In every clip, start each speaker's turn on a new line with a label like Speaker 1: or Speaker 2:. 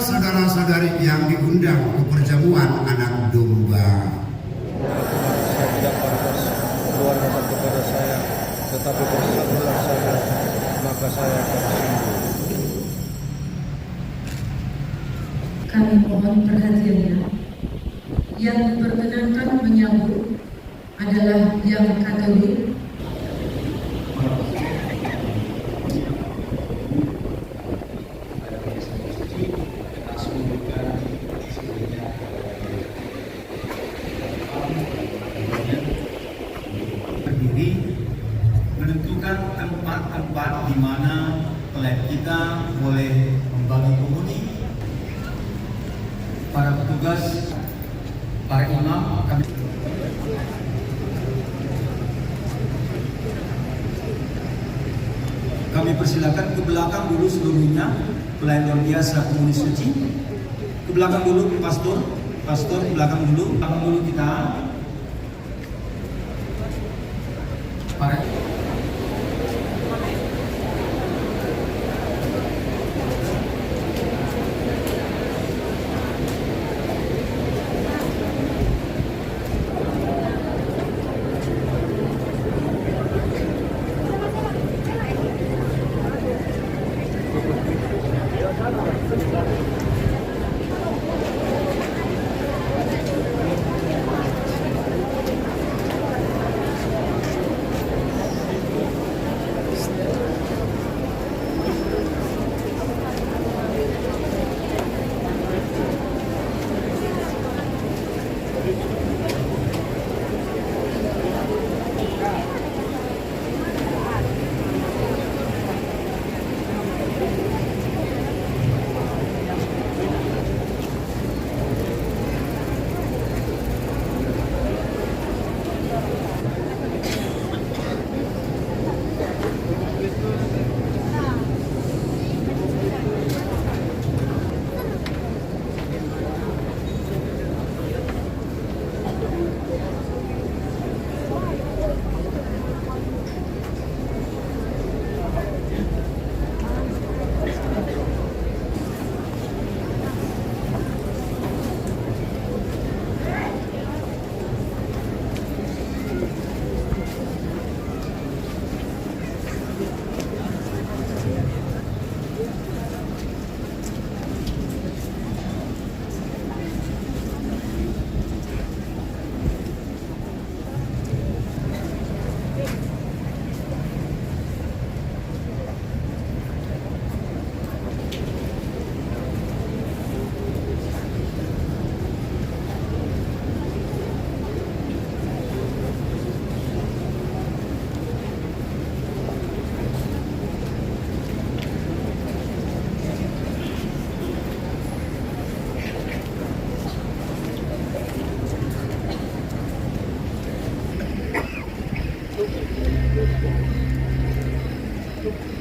Speaker 1: Saudara-saudari yang diundang ke perjamuan anak domba.
Speaker 2: Saya tidak pantas keluar datang kepada saya, tetapi bersabdalah saja, maka saya akan sembuh.
Speaker 3: Kami mohon perhatiannya. Yang diperkenankan menyambut adalah yang Katolik,
Speaker 4: menentukan tempat-tempat di mana klub kita boleh membagi komuni. Para petugas, para imam, kami persilakan ke belakang dulu seluruhnya. Pelayan luar biasa komuni suci. Ke belakang dulu, pastor ke belakang dulu kita. Para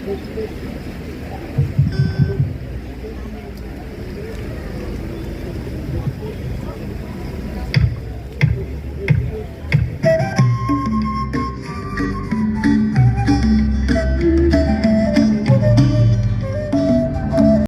Speaker 2: Thank you.